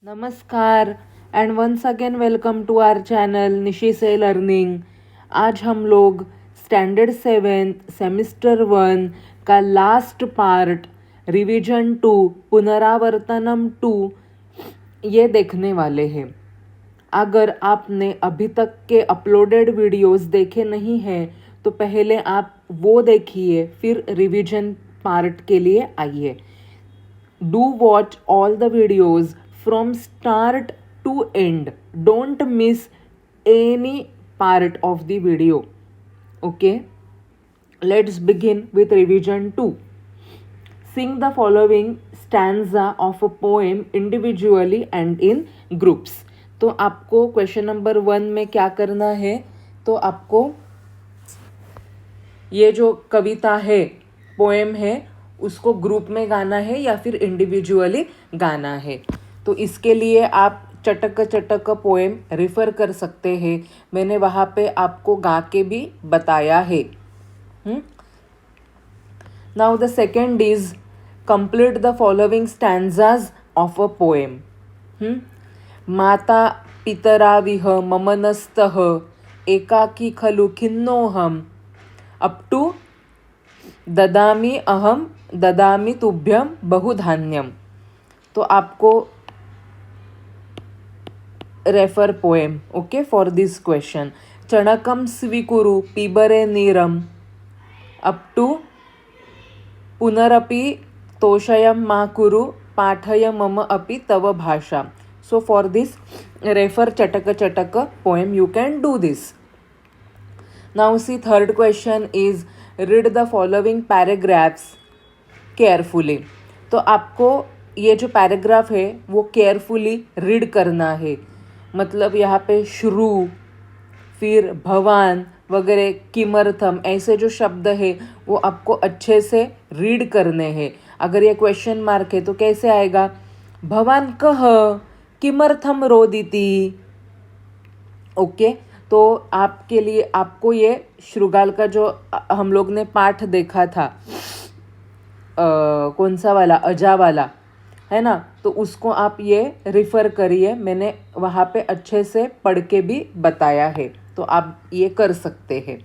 नमस्कार and once again welcome to our channel Nishi से learning. आज हम लोग स्टैंडर्ड 7 सेमिस्टर 1 का लास्ट पार्ट रिवीजन 2 पुनरावर्तनम 2 ये देखने वाले हैं। अगर आपने अभी तक के अपलोडेड वीडियोस देखे नहीं हैं तो पहले आप वो देखिए, फिर रिवीजन पार्ट के लिए आइए। Do watch all the videos from start to end. Don't miss any part of the video. Okay, let's begin with revision 2. Sing the following stanza of a poem individually and in groups. तो आपको question number 1 में क्या करना है, तो आपको ये जो कविता है, पोएम है, उसको ग्रुप में गाना है या फिर इंडिविजुअली गाना है। तो इसके लिए आप चटक चटक पोएम रेफर कर सकते हैं। मैंने वहाँ पे आपको गा के भी बताया है। Now the second is complete the following stanzas of a poem. माता पितराविह ममनस्तः एकाकी खलु खिन्नोहम अप टू ददामी तुभ्यम बहुधान्यम। तो आपको refer poem okay for this question. चणकम स्वीकुरु पिबरे नीरम अप टू पुनरपि तोषयम मा कुरु पाठय मम अपि तव भाषा। सो फॉर दिस रेफर चटक चटक poem you can do this. Now see third question is read the following paragraphs carefully. तो आपको ये जो पैराग्राफ है वो केयरफुली रीड करना है। मतलब यहाँ पे श्रु, फिर भवान वगैरह, किमर्थम, ऐसे जो शब्द है वो आपको अच्छे से रीड करने हैं। अगर ये क्वेश्चन मार्क है तो कैसे आएगा? भवान कह किमर्थम रोदिति। ओके, तो आपके लिए आपको ये श्रुगाल का जो हम लोग ने पाठ देखा था, कौन सा वाला, अजा वाला है ना, तो उसको आप ये रिफ़र करिए। मैंने वहाँ पे अच्छे से पढ़ के भी बताया है, तो आप ये कर सकते हैं।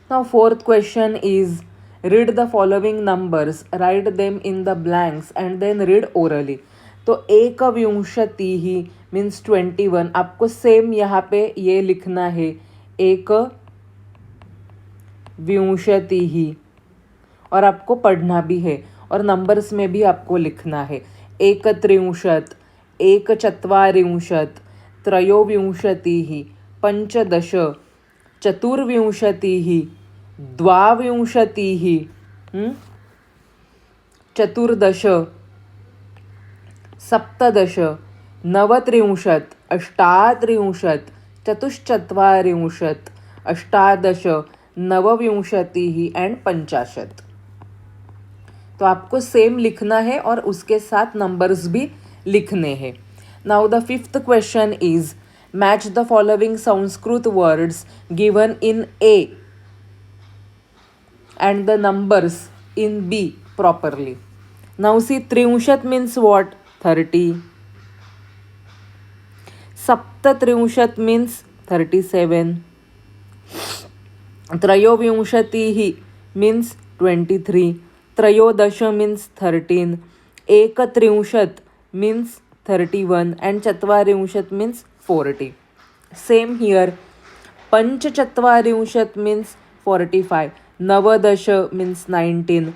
Now fourth question is read the following numbers, write them in the blanks and then read orally. तो एकविंशति ही मीन्स 21, आपको सेम यहाँ पे ये लिखना है, एक विंशति ही, और आपको पढ़ना भी है और नंबर्स में भी आपको लिखना है। एकत्रिंशत्, एकचत्वारिंशत्, त्रयोविंशतिः, पंचदश, चतुर्विंशतिः, द्वाविंशतिः, चतुर्दश, सप्तदश, नवत्रिंशत्, अष्टात्रिंशत्, चतुश्चत्वारिंशत्, अष्टादश, नवविंशतिः एंड 50। तो आपको सेम लिखना है और उसके साथ नंबर्स भी लिखने हैं। Now the fifth question is match the following Sanskrit words given in A and the numbers in B properly. Now C, त्रिंशत् मीन्स व्हाट? 30। सप्तत्रिंशत् मीन्स 37। त्रयोविंशतिः मीन्स 23। त्रयोदश मीन्स 13। एकत्रिंशत् मीन्स 31 एंड चत्वारिंशत् मीन्स 40। सेम हियर, पंचचत्वारिंशत् मीन्स 45। नवदश means 19।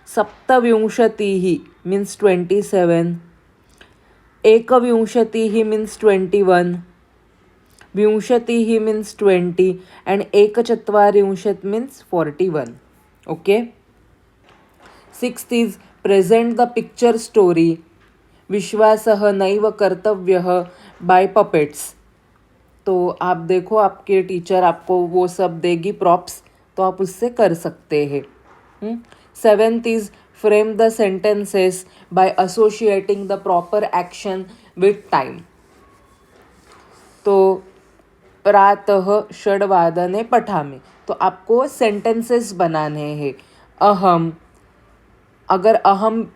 सप्तविंशतिः means 27। एकविंशतिः मीन्स 21। विंशतिः मीन्स 20 एंड एकचत्वारिंशत् means 41। Okay, sixth is present the picture story विश्वासः नैव कर्तव्यः बाय पपेट्स। तो आप देखो, आपके टीचर आपको वो सब देगी प्रॉप्स, तो आप उससे कर सकते हैं। Seventh is frame the sentences bye associating the proper action with time. तो प्रातः षड्वादने पठामि, तो आपको सेंटेंसेस बनाने हैं। अहम, अगर अहम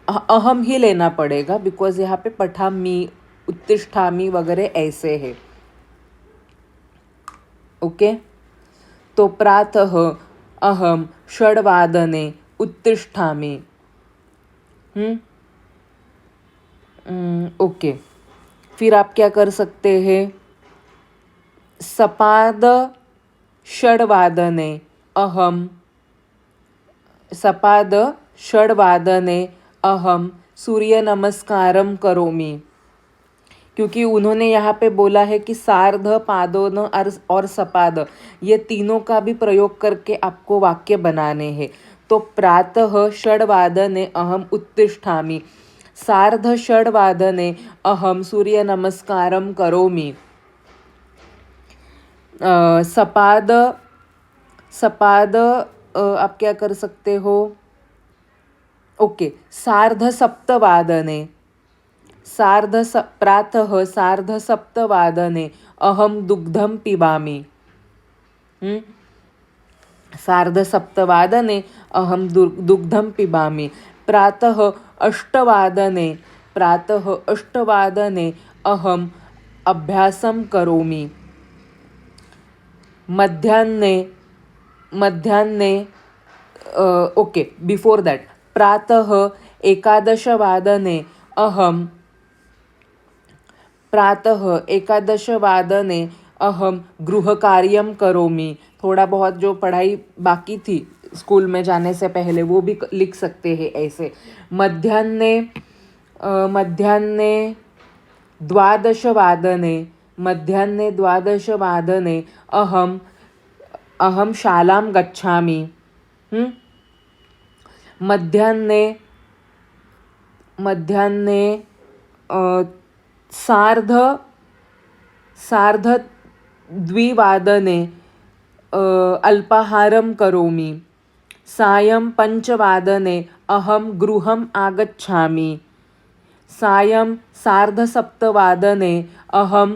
अहम ही लेना पड़ेगा बिकॉज यहाँ पे पठामी, उत्तिष्ठामी वगैरह ऐसे है. ओके. तो प्रातः अहम षड्वादने उत्तिष्ठामि. ओके. फिर आप क्या कर सकते हैं, सपाद षड्वादने अहम, सपाद षड्वादने अहम सूर्य नमस्कारम करोमि. क्योंकि उन्होंने यहाँ पे बोला है कि सार्ध, पादोन और सपाद, ये तीनों का भी प्रयोग करके आपको वाक्य बनाने हैं. तो प्रातः षड्वादने अहम उत्तिष्ठामि, सार्ध षड्वादने अहम सूर्य नमस्कारम करोमि. सपाद, सपाद आप क्या कर सकते हो, ओके, सार्ध सप्तवादने, प्रातः सार्ध सप्तवादने अहम दुग्धम पिबामि. सार्ध सप्तवादने अहम दुग्धम पिबामि. प्रातः अष्टवादने, प्रातः अष्टवादने अहम अभ्यासम करोमि. मध्याह्ने, मध्याह्ने ओके, बिफोर दैट प्रातः एकादशवादने अहम, प्रातः एकादशवादने अहम गृहकार्यं करोमि. थोड़ा बहुत जो पढ़ाई बाकी थी स्कूल में जाने से पहले वो भी लिख सकते हैं ऐसे. मध्याह्ने, मध्याह्ने द्वादशवादने, मध्याह्ने द्वादशवादने अहम अहम शालां गच्छामि. मध्याह्ने, मध्याह्ने सार्ध सार्धद्विवादने अल्पाहारं करोमि. सायं पञ्चवादने अहं गृहम् आगच्छामि. सायं सार्धसप्तवादने अहं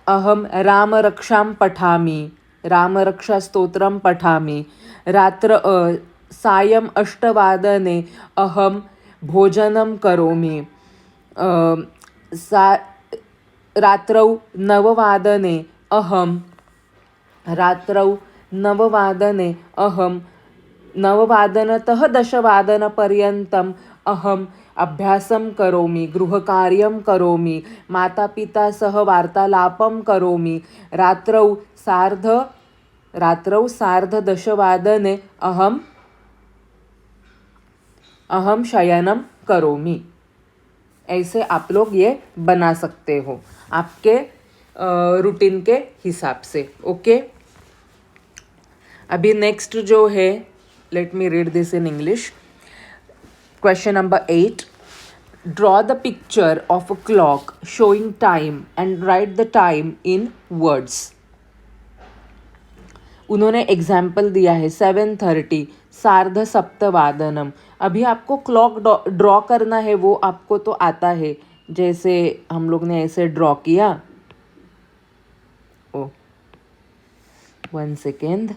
अहं रामरक्षां पठामि, रामरक्षास्तोत्रं पठामि. सायम् अष्टवादने अहं भोजनं करोमि. रात्रौ नववादने अहं, रात्रौ नववादने अहं, नववादनतः दशवादनपर्यन्तम् अहम् अभ्यासं करोमि, गृहकार्यं करोमि, मातापिता सह वार्तालापं करोमि. रात्रौ सार्धदशवादने अहम शयनं करोमि. ऐसे आप लोग ये बना सकते हो आपके रूटीन के हिसाब से. ओके. अभी नेक्स्ट जो है, let me read this in English. Question number 8. Draw the picture of a clock showing time and right the time in words. उन्होंने एग्जाम्पल दिया है 7:30, सार्ध सप्तवादनम. अभी आपको क्लॉक ड्रॉ करना है, वो आपको तो आता है, जैसे हम लोग ने ऐसे ड्रॉ किया. ओ 1 सेकेंड.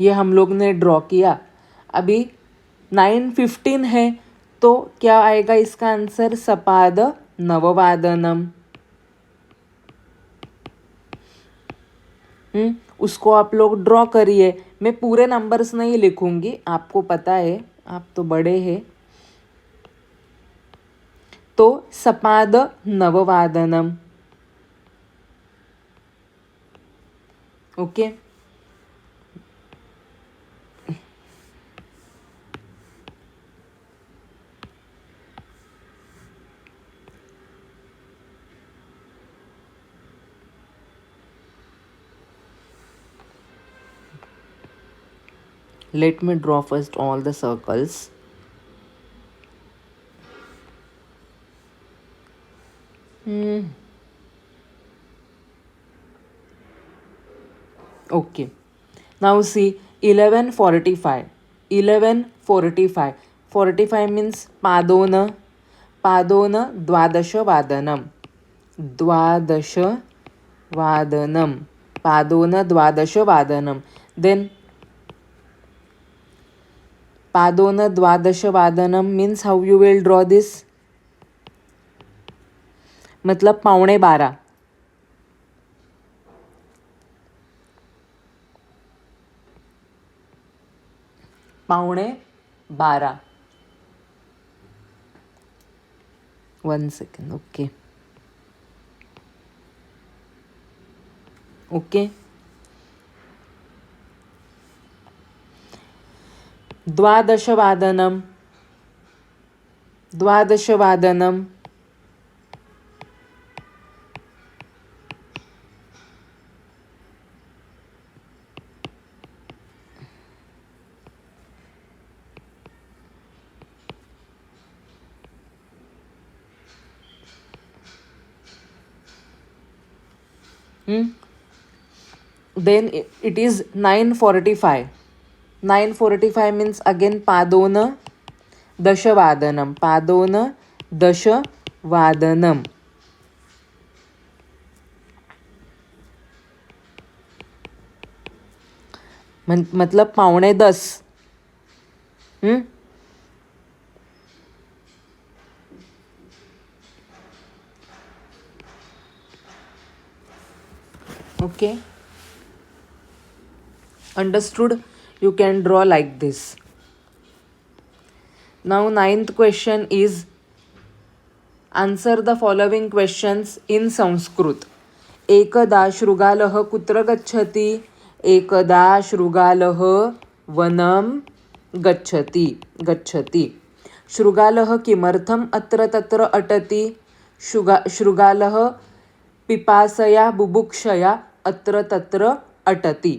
ये हम लोग ने ड्रॉ किया. अभी 9:15 है, तो क्या आएगा इसका आंसर, सपाद नववादनम. उसको आप लोग ड्रॉ करिए. मैं पूरे नंबर्स नहीं लिखूंगी, आपको पता है, आप तो बड़े हैं. तो सपाद नववादनम. Okay. Let me draw first all the circles. Okay. Now see 11:45. 11:45. 45 means पादोन द्वादशवादनं. पादोन द्वादशवादनं. Then पादोन द्वादशवादनं means how you will draw this? मतलब 11:15. पावणे 12. 1 second. ओके. द्वादशवादनं. Then it is 9:45. 9:45 means again पादोन दशवादनं. मतलब 9:45. Okay. Understood? You can draw like this. Now 9th question is answer the following questions in Sanskrit. एकदा शृगालः कुत्र गच्छति? एकदा शृगालः वनं गच्छति. शृगालः किमर्थम् अत्र तत्र अटति? शृगालः पिपासया बुभुक्षया अत्र तत्र अटति.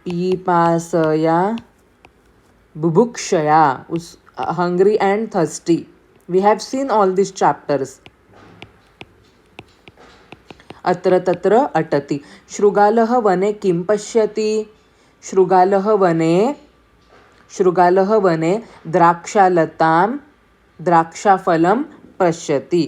पिपासया बुभुक्षया, hungry and thirsty. We have seen all these chapters. अत्र तत्र अटति. शृगालः वने किं पश्यति? शृगालः वने द्राक्षाफलं पश्यति.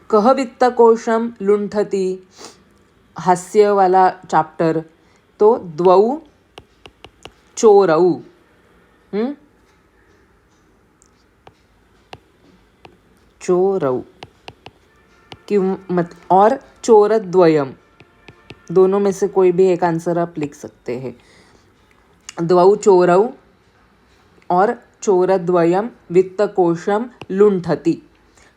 कः वित्तकोशं लुण्ठति? हास्य वाला चैप्टर. तो द्वौ चोरौ. और चोरद्वयम, दोनों में से कोई भी एक आंसर आप लिख सकते हैं. द्वौ चोरौ और चोरद्वयम वित्तकोशं लुण्ठति.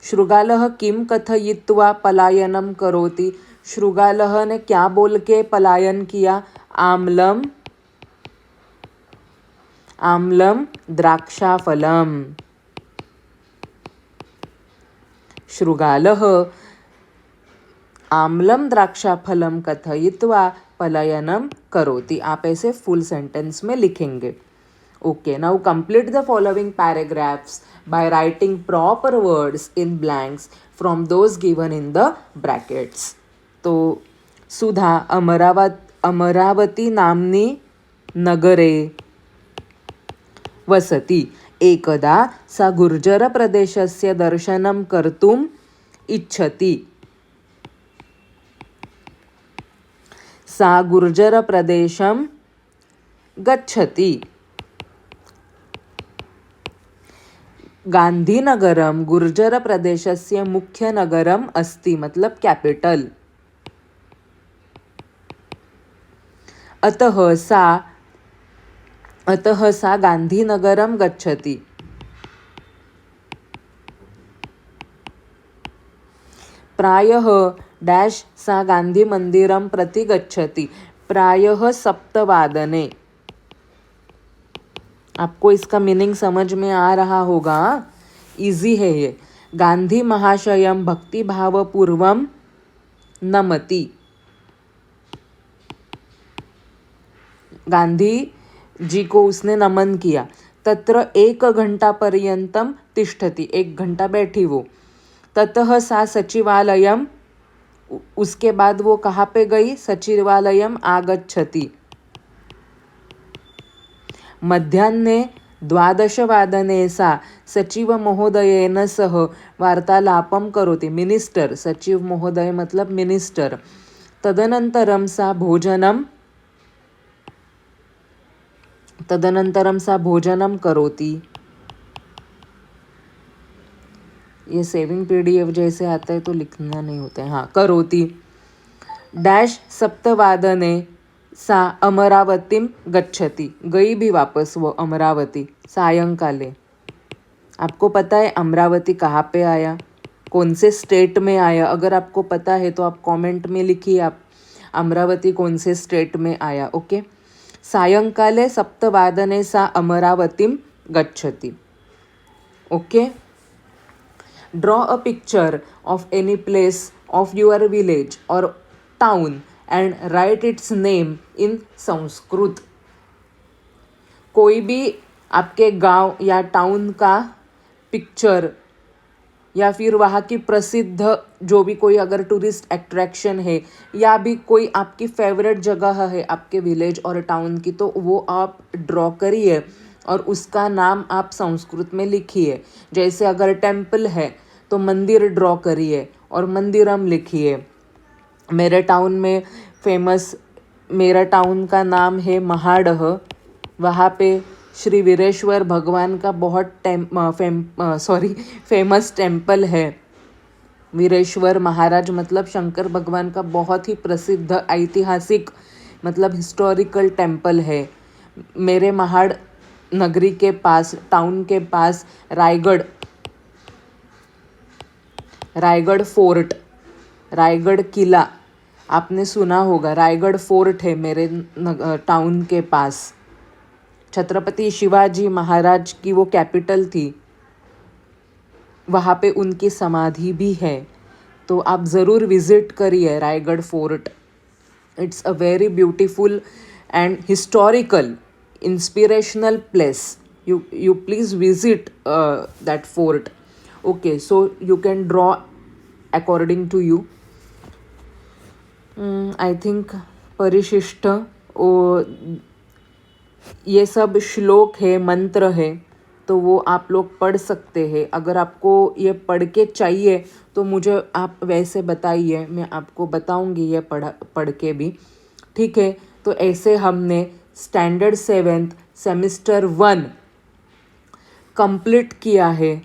शृगालः किं कथयित्वा पलायनं करोति? शृगालः ने क्या बोल के पलायन किया? आम्लं द्राक्षाफलम. शृगालः आम्लं द्राक्षाफलम कथयित्वा पलायनं करोति. आप ऐसे फुल सेंटेंस में लिखेंगे. Okay, now complete the following paragraphs by writing proper words in blanks from those given in the brackets. तो सुधा अमरावती नाम्नी नगरे वसति. एकदा सा गुर्जरप्रदेशस्य दर्शनं कर्तुम् इच्छति. सा गुर्जरप्रदेशं गच्छति. गांधीनगरम गुर्जरप्रदेशस्य मुख्यनगरम् अस्ति, मतलब कैपिटल. अतः सा गांधीनगरं गच्छति. प्रायः डैश सा गांधीमन्दिरं प्रति गच्छति. प्रायः 7 आपको इसका मीनिंग समझ में आ रहा होगा. इजी है ये. गांधी महाशयं भक्तिभावपूर्वं नमति. गांधी जी को उसने नमन किया. तत्र 1 घण्टापर्यन्तं तिष्ठति, 1 घण्टा बैठी वो। ततः सा सचिवालयम, उसके बाद वो कहाँ पे गई, सचिवालयम आगच्छति। मध्याह्ने 12वादने सा सचिवमहोदयेन सह वार्तालापं करोति। मिनिस्टर, सचिव महोदय मतलब मिनिस्टर। तदनन्तरं सा भोजनं करोति। ये सेविंग पीडीएफ जैसे आता है तो लिखना नहीं होता है। हाँ, करोति। डैश 7वादने सा अमरावतीम गच्छति, गई भी वापस वो अमरावती सायंकाले। आपको पता है अमरावती कहाँ पे आया, कौन से स्टेट में आया? अगर आपको पता है तो आप कमेंट में लिखिए आप अमरावती कौन से स्टेट में आया। ओके, सायंकाले 7वादने सा अमरावतीम गच्छति। Okay, draw a picture of any place of your village और town and write its name in Sanskrit. कोई भी आपके गांव या टाउन का पिक्चर या फिर वहाँ की प्रसिद्ध जो भी कोई अगर टूरिस्ट अट्रैक्शन है या भी कोई आपकी फेवरेट जगह है आपके विलेज और टाउन की, तो वो आप ड्रॉ करिए और उसका नाम आप संस्कृत में लिखिए। जैसे अगर टेम्पल है तो मंदिर ड्रॉ करिए और मंदिरम लिखिए। मेरे टाउन का नाम है महाडह। वहाँ पे श्री वीरेश्वर भगवान का बहुत फेमस टेम्पल है। वीरेश्वर महाराज मतलब शंकर भगवान का बहुत ही प्रसिद्ध ऐतिहासिक मतलब हिस्टोरिकल टेम्पल है। मेरे महाड़ नगरी के पास, टाउन के पास रायगढ़ फोर्ट, रायगढ़ किला आपने सुना होगा, रायगढ़ फोर्ट है मेरे टाउन के पास। छत्रपति शिवाजी महाराज की वो कैपिटल थी, वहाँ पे उनकी समाधि भी है। तो आप ज़रूर विज़िट करिए Raigarh fort. It's a very beautiful and historical inspirational place. You please visit that fort. Okay, so you can draw according to you. I think परिशिष्ट ये सब श्लोक है, मंत्र है, तो वो आप लोग पढ़ सकते हैं। अगर आपको ये पढ़ के चाहिए तो मुझे आप वैसे बताइए, मैं आपको बताऊंगी ये पढ़ के भी। ठीक है, तो ऐसे हमने स्टैंडर्ड 7 सेमेस्टर 1 कंप्लीट किया है।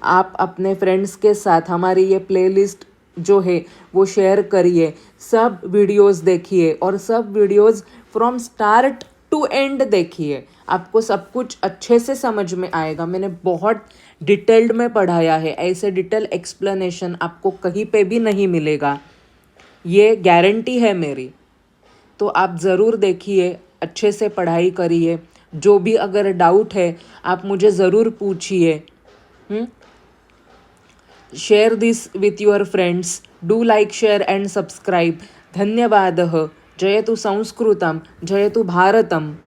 आप अपने फ्रेंड्स के साथ हमारी ये प्लेलिस्ट जो है वो शेयर करिए, सब वीडियोस देखिए और सब videos from start to end देखिए। आपको सब कुछ अच्छे से समझ में आएगा। मैंने बहुत डिटेल्ड में पढ़ाया है, ऐसे डिटेल एक्सप्लेनेशन आपको कहीं पे भी नहीं मिलेगा, ये गारंटी है मेरी। तो आप ज़रूर देखिए, अच्छे से पढ़ाई करिए। जो भी अगर डाउट है आप मुझे ज़रूर पूछिए। Share this with your friends. Do like, share and subscribe. धन्यवादः। जयतु संस्कृतं, जयतु भारतम्।